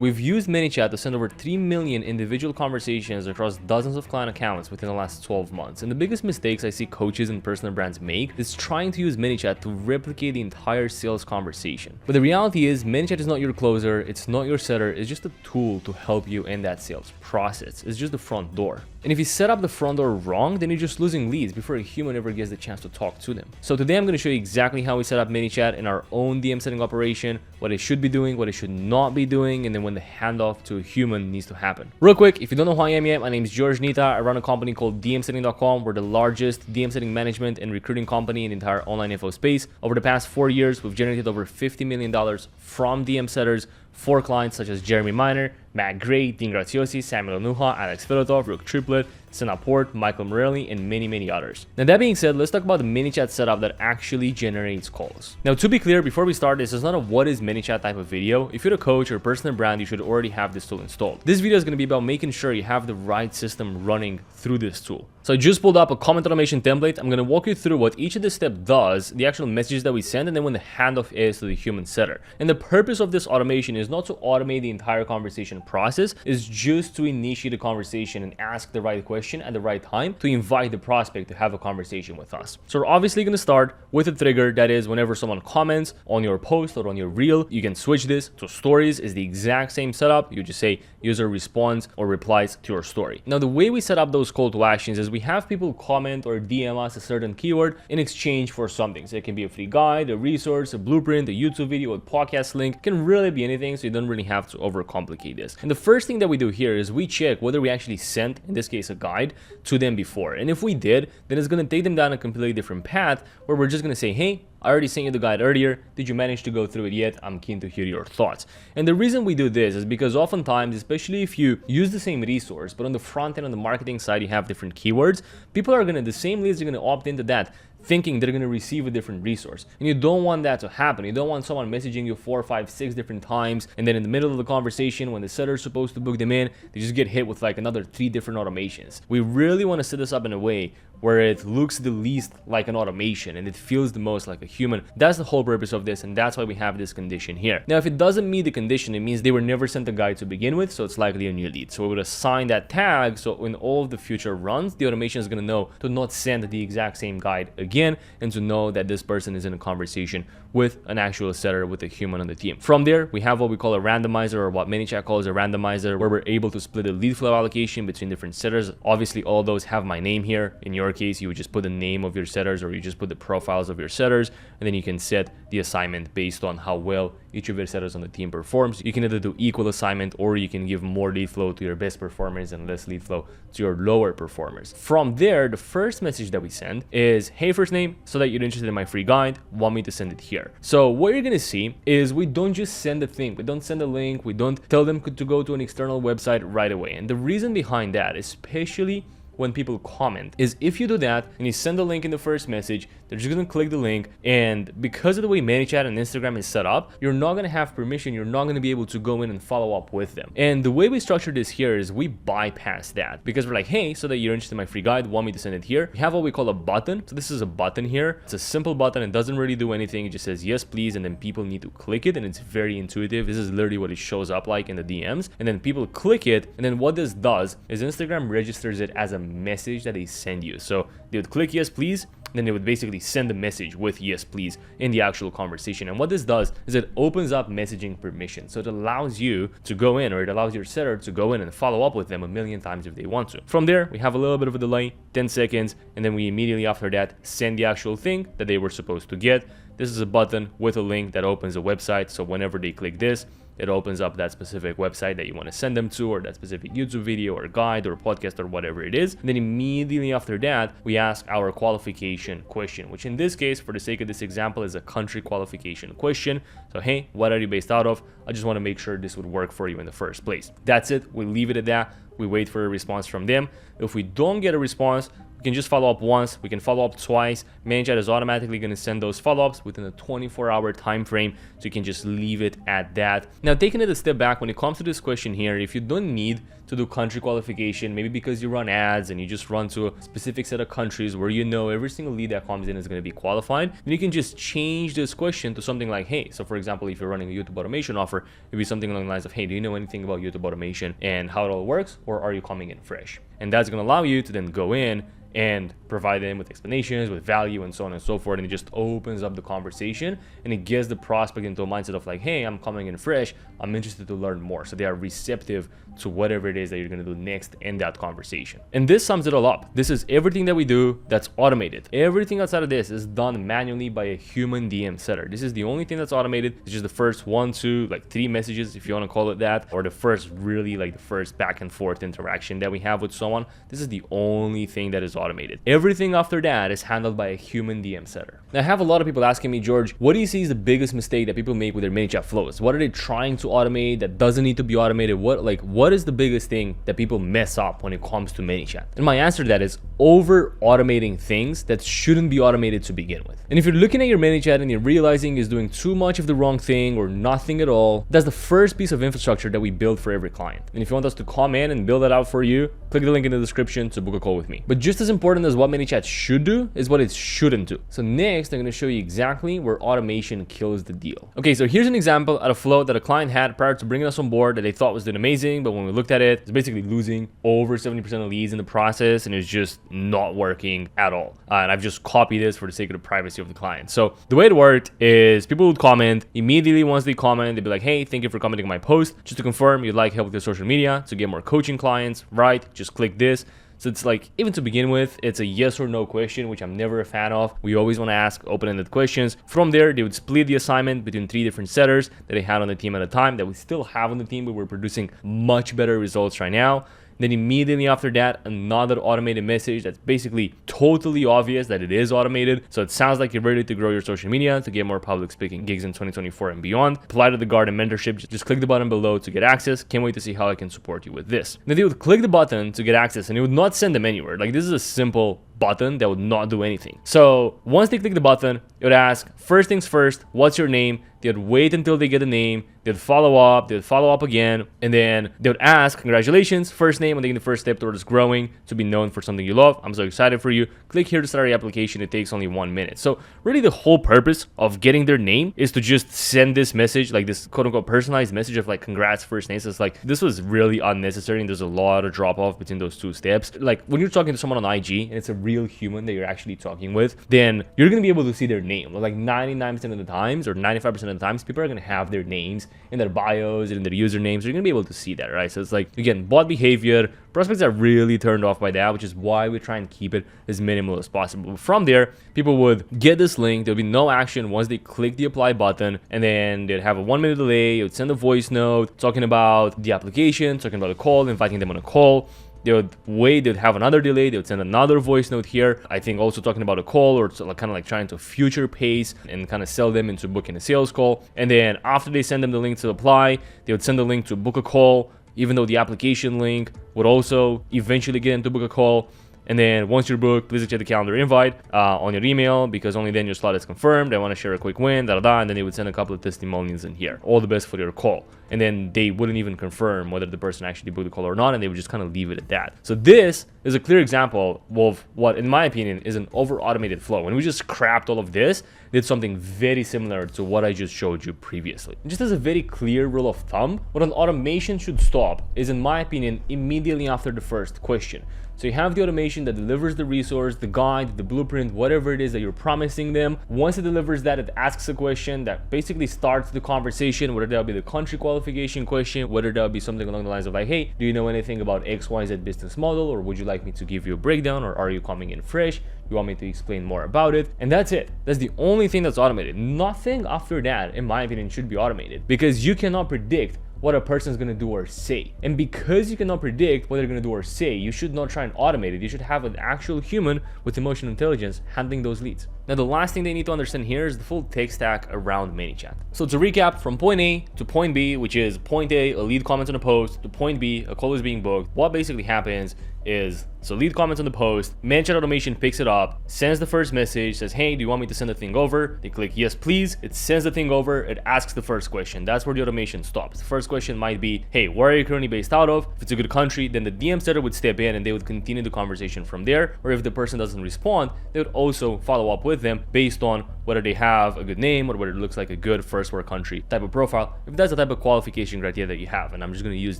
We've used ManyChat to send over 3 million individual conversations across dozens of client accounts within the last 12 months. And the biggest mistakes I see coaches and personal brands make is trying to use ManyChat to replicate the entire sales conversation. But the reality is ManyChat is not your closer, it's not your setter, it's just a tool to help you in that sales process. It's just the front door. And if you set up the front door wrong, then you're just losing leads before a human ever gets the chance to talk to them. So today I'm going to show you exactly how we set up ManyChat in our own DM setting operation, what it should be doing, what it should not be doing, and then when the handoff to a human needs to happen. Real quick, if you don't know who I am yet, my name is Nita. I run a company called DMsetting.com. We're the largest DM setting management and recruiting company in the entire online info space. Over the past 4 years, we've generated over $50 million from DM setters for clients such as Jeremy Miner, Matt Gray, Dean Graziosi, Samuel Nuha, Alex Fedotov, Rook Triplet, Senna Port, Michael Morelli, and many others. Now that being said, let's talk about the ManyChat setup that actually generates calls. Now to be clear, before we start, this is not a what is ManyChat type of video. If you're a coach or a personal brand, you should already have this tool installed. This video is going to be about making sure you have the right system running through this tool. So I just pulled up a comment automation template. I'm going to walk you through what each of the steps does, the actual messages that we send, and then when the handoff is to the human setter. And the purpose of this automation is not to automate the entire conversation process, it's just to initiate a conversation and ask the right question at the right time to invite the prospect to have a conversation with us. So we're obviously going to start with a trigger, that is whenever someone comments on your post or on your reel. You can switch this to stories. Is the exact same setup. You just say user responds or replies to your story. Now the way we set up those call to actions is we have people comment or DM us a certain keyword in exchange for something. So it can be a free guide, a resource, a blueprint, a YouTube video, a podcast link. It can really be anything, so you don't really have to overcomplicate this. And the first thing that we do here is we check whether we actually sent, in this case, a guide to them before. And if we did, then it's going to take them down a completely different path where we're just going to say, hey, I already sent you the guide earlier. Did you manage to go through it yet? I'm keen to hear your thoughts. And the reason we do this is because oftentimes, especially if you use the same resource, but on the front end, on the marketing side, you have different keywords, people are the same leads are going to opt into that thinking they're going to receive a different resource. And you don't want that to happen. You don't want someone messaging you 4, 5, 6 different times, and then in the middle of the conversation when the setter is supposed to book them in, they just get hit with like another 3 different automations. We really want to set this up in a way where it looks the least like an automation and it feels the most like a human. That's the whole purpose of this, and that's why we have this condition here. Now if it doesn't meet the condition, it means they were never sent a guide to begin with, so it's likely a new lead. So we would assign that tag, so in all of the future runs, the automation is going to know to not send the exact same guide again, and to know that this person is in a conversation with an actual setter, with a human on the team. From there, we have what we call a randomizer, or what ManyChat calls a randomizer, where we're able to split the lead flow allocation between different setters. Obviously all those have my name here. In your case, you would just put the name of your setters, or you just put the profiles of your setters, and then you can set the assignment based on how well each of your setters on the team performs. You can either do equal assignment, or you can give more lead flow to your best performers and less lead flow to your lower performers. From there, the first message that we send is, hey, first name, so that you're interested in my free guide, want me to send it here. So what you're gonna see is we don't just send a thing, we don't send a link, we don't tell them to go to an external website right away. And the reason behind that, especially when people comment, is if you do that and you send a link in the first message, they're just gonna click the link, and because of the way ManyChat and Instagram is set up, you're not gonna have permission, you're not gonna be able to go in and follow up with them. And the way we structure this here is we bypass that, because we're like, hey, so that you're interested in my free guide, want me to send it here. We have what we call a button. So this is a button here. It's a simple button. It doesn't really do anything. It just says yes please, and then people need to click it, and it's very intuitive. This is literally what it shows up like in the DMs, and then people click it, and then what this does is Instagram registers it as a message that they send you. So they would click yes please, then they would basically send a message with yes please in the actual conversation. And what this does is it opens up messaging permission, so it allows you to go in, or it allows your setter to go in and follow up with them 1,000,000 times if they want to. From there, we have a little bit of a delay, 10 seconds, and then we immediately after that send the actual thing that they were supposed to get. This is a button with a link that opens a website, so whenever they click this, it opens up that specific website that you want to send them to, or that specific YouTube video or guide or podcast or whatever it is. And then immediately after that, we ask our qualification question, which in this case, for the sake of this example, is a country qualification question. So, hey, what are you based out of? I just want to make sure this would work for you in the first place. That's it. We leave it at that. We wait for a response from them. If we don't get a response, we can just follow up once, we can follow up twice. ManyChat is automatically going to send those follow-ups within a 24-hour time frame, so you can just leave it at that. Now, taking it a step back, when it comes to this question here, if you don't need to do country qualification, maybe because you run ads and you just run to a specific set of countries where you know every single lead that comes in is going to be qualified, then you can just change this question to something like, hey, so for example, if you're running a YouTube automation offer, it'd be something along the lines of, hey, do you know anything about YouTube automation and how it all works, or are you coming in fresh? And that's going to allow you to then go in and provide them with explanations, with value, and so on and so forth. And it just opens up the conversation, and it gets the prospect into a mindset of like, hey, I'm coming in fresh, I'm interested to learn more. So they are receptive to whatever it is that you're going to do next in that conversation. And this sums it all up. This is everything that we do that's automated. Everything outside of this is done manually by a human DM setter. This is the only thing that's automated. It's just the first 1, 2, like 3 messages, if you want to call it that, or the first really like the first back and forth interaction that we have with someone. This is the only thing that is automated. Everything after that is handled by a human DM setter. Now, I have a lot of people asking me, George, what do you see is the biggest mistake that people make with their ManyChat flows? What are they trying to automate that doesn't need to be automated? What is the biggest thing that people mess up when it comes to ManyChat? And my answer to that is over automating things that shouldn't be automated to begin with. And if you're looking at your ManyChat and you're realizing it's doing too much of the wrong thing or nothing at all, that's the first piece of infrastructure that we build for every client. And if you want us to come in and build that out for you, click the link in the description to book a call with me. But just as important as what ManyChat should do is what it shouldn't do. So next, I'm going to show you exactly where automation kills the deal. Okay, so here's an example at a flow that a client had prior to bringing us on board that they thought was doing amazing, but when we looked at it, it's basically losing over 70% of leads in the process, and it's just not working at all. And I've just copied this for the sake of the privacy of the client. So the way it worked is people would comment immediately. Once they comment, they'd be like, hey, thank you for commenting on my post. Just to confirm you'd like help with your social media to get more coaching clients, right? Just click this. So it's like, even to begin with, it's a yes or no question, which I'm never a fan of. We always want to ask open-ended questions. From there, they would split the assignment between 3 different setters that they had on the team at the time, that we still have on the team, but we're producing much better results right now. Then immediately after that, another automated message that's basically totally obvious that it is automated. So it sounds like you're ready to grow your social media to get more public speaking gigs in 2024 and beyond. Apply to the Garden mentorship. Just click the button below to get access. Can't wait to see how I can support you with this. Then they would click the button to get access, and it would not send them anywhere. Like, this is a simple button that would not do anything. So once they click the button, it would ask, first things first, what's your name? They'd wait until they get a name. They'd follow up again, and then they would ask, congratulations, first name, and taking the first step towards growing to be known for something you love. I'm so excited for you. Click here to start your application. It takes only 1 minute. So really the whole purpose of getting their name is to just send this message, like this quote unquote personalized message of like, congrats, first name. So it's like, this was really unnecessary, and there's a lot of drop off between those 2 steps. Like when you're talking to someone on IG and it's a real human that you're actually talking with, then you're going to be able to see their name. Like 99% of the times, or 95% of the times, people are going to have their names in their bios and in their usernames. So you're going to be able to see that, right? So it's like, again, bot behavior. Prospects are really turned off by that, which is why we try and keep it as minimal as possible. From there, people would get this link. There'll be no action once they click the apply button, and then they'd have a 1-minute delay. It would send a voice note talking about the application, talking about a call, inviting them on a call. They would wait, they'd have another delay, they would send another voice note here, I think also talking about a call, or kind of like trying to future pace and kind of sell them into booking a sales call. And then after they send them the link to apply, they would send the link to book a call, even though the application link would also eventually get them to book a call. And then once you're booked, please check the calendar invite on your email, because only then your slot is confirmed. I want to share a quick win, and then they would send a couple of testimonials in here. All the best for your call. And then they wouldn't even confirm whether the person actually booked the call or not, and they would just kind of leave it at that. So this is a clear example of what, in my opinion, is an over-automated flow. When we just scrapped all of this, did something very similar to what I just showed you previously. And just as a very clear rule of thumb, what an automation should stop is, in my opinion, immediately after the first question. So you have the automation that delivers the resource, the guide, the blueprint, whatever it is that you're promising them. Once it delivers that, it asks a question that basically starts the conversation, whether that'll be the country qualification question, whether that'll be something along the lines of like, hey, do you know anything about XYZ business model, or would you like me to give you a breakdown, or are you coming in fresh? You want me to explain more about it? And that's it. That's the only thing that's automated. Nothing after that, in my opinion, should be automated, because you cannot predict what a person is going to do or say. And because you cannot predict what they're going to do or say, you should not try and automate it. You should have an actual human with emotional intelligence handling those leads. Now, the last thing they need to understand here is the full tech stack around ManyChat. So to recap, from point A to point B, which is point A, a lead comments on a post, to point B, a call is being booked, what basically happens is So lead comments on the post, ManyChat automation picks it up, sends the first message, says, hey, do you want me to send the thing over? They click yes, please. It sends the thing over. It asks the first question. That's where the automation stops. The first question might be, hey, where are you currently based out of? If it's a good country, then the DM setter would step in and they would continue the conversation from there. Or if the person doesn't respond, they would also follow up with them based on whether they have a good name or whether it looks like a good first world country type of profile, if that's the type of qualification criteria that you have. And I'm just going to use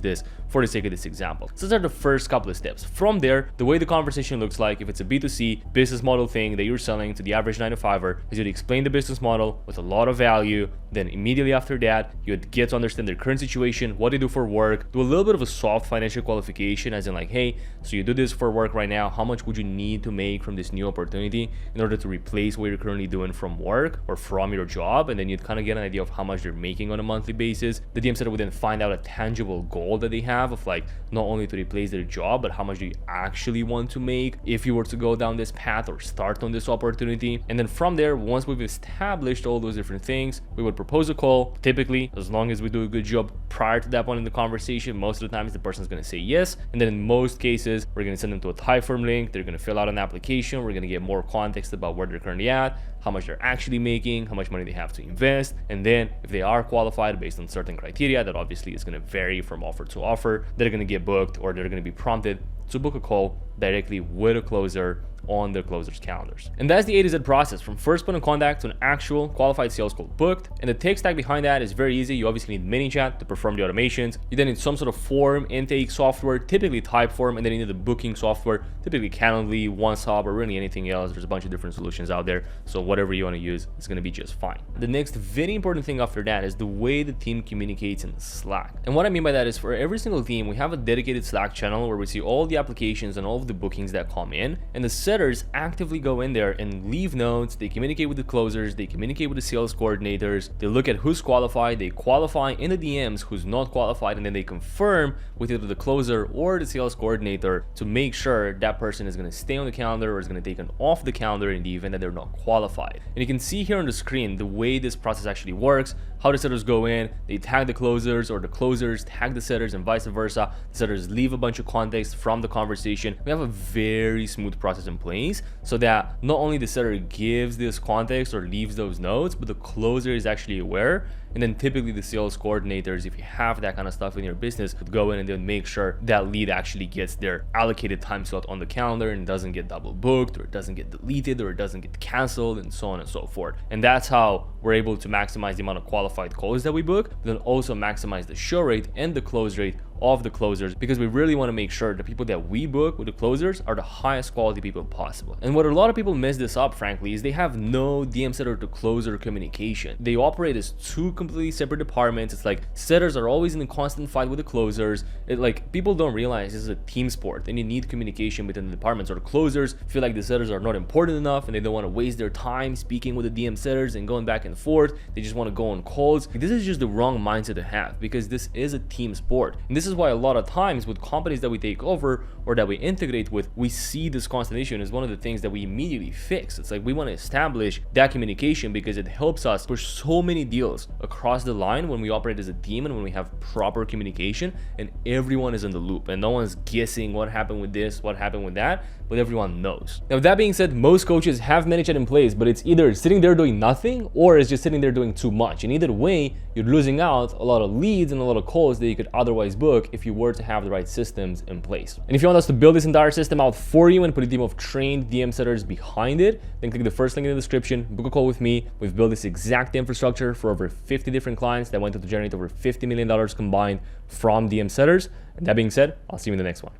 this for the sake of this example. So those are the first couple of steps. From there, the way the conversation looks like, if it's a B2C business model thing that you're selling to the average 9-to-5er, is you'd explain the business model with a lot of value. Then immediately after that, you'd get to understand their current situation, what they do for work, do a little bit of a soft financial qualification, as in like, hey, so you do this for work right now, how much would you need to make from this new opportunity in order to replace what you're currently doing from work or from your job? And then you'd kind of get an idea of how much they're making on a monthly basis. The DM setter would then find out a tangible goal that they have of like not only to replace their job, but how much do you actually want to make if you were to go down this path or start on this opportunity. And then from there, once we've established all those different things, we would propose a call. Typically, as long as we do a good job prior to that point in the conversation, most of the times the person's going to say yes. And then in most cases, we're going to send them to a Typeform link. They're going to fill out an application. We're going to get more context about where they're currently at, how much they're actually making, how much money they have to invest. And then if they are qualified based on certain criteria, that obviously is going to vary from offer to offer, they're going to get booked or they're going to be prompted to book a call directly with a closer on the closer's calendars. And that's the A to Z process, from first point of contact to an actual qualified sales call booked. And the tech stack behind that is very easy. You obviously need ManyChat to perform the automations. You then need some sort of form intake software, typically Typeform, and then you need the booking software, typically Calendly, OneSub, or really anything else. There's a bunch of different solutions out there, so whatever you want to use is going to be just fine. The next very important thing after that is the way the team communicates in Slack. And what I mean by that is, for every single team, we have a dedicated Slack channel where we see all the applications and all of the bookings that come in, and the setters actively go in there and leave notes. They communicate with the closers, they communicate with the sales coordinators, they look at who's qualified, they qualify in the DMs who's not qualified, and then they confirm with either the closer or the sales coordinator to make sure that person is going to stay on the calendar or is going to take them off the calendar in the event that they're not qualified. And you can see here on the screen the way this process actually works, how the setters go in, they tag the closers or the closers tag the setters and vice versa. The setters leave a bunch of context from the conversation. We have a very smooth process in place so that not only the setter gives this context or leaves those notes, but the closer is actually aware. And then typically the sales coordinators, if you have that kind of stuff in your business, would go in and then make sure that lead actually gets their allocated time slot on the calendar and doesn't get double booked, or it doesn't get deleted, or it doesn't get canceled, and so on and so forth. And that's how we're able to maximize the amount of qualified calls that we book, but then also maximize the show rate and the close rate of the closers, because we really want to make sure the people that we book with the closers are the highest quality people possible. And what a lot of people mess this up, frankly, is they have no DM setter to closer communication. They operate as two completely separate departments. It's like setters are always in a constant fight with the closers. Like, people don't realize this is a team sport and you need communication between the departments, or the closers feel like the setters are not important enough and they don't want to waste their time speaking with the DM setters and going back and forth. They just want to go on calls. This is just the wrong mindset to have, because this is a team sport. And this is why a lot of times with companies that we take over or that we integrate with, we see this constellation as one of the things that we immediately fix. It's like we want to establish that communication because it helps us push so many deals across the line when we operate as a team and when we have proper communication and everyone is in the loop and no one's guessing what happened with this, what happened with that, but everyone knows. Now, with that being said, most coaches have ManyChat in place, but it's either sitting there doing nothing or it's just sitting there doing too much. And either way, you're losing out a lot of leads and a lot of calls that you could otherwise book if you were to have the right systems in place. And if you want us to build this entire system out for you and put a team of trained DM setters behind it, then click the first link in the description, book a call with me. We've built this exact infrastructure for over 50 different clients that went on to generate over $50 million combined from DM setters. And that being said, I'll see you in the next one.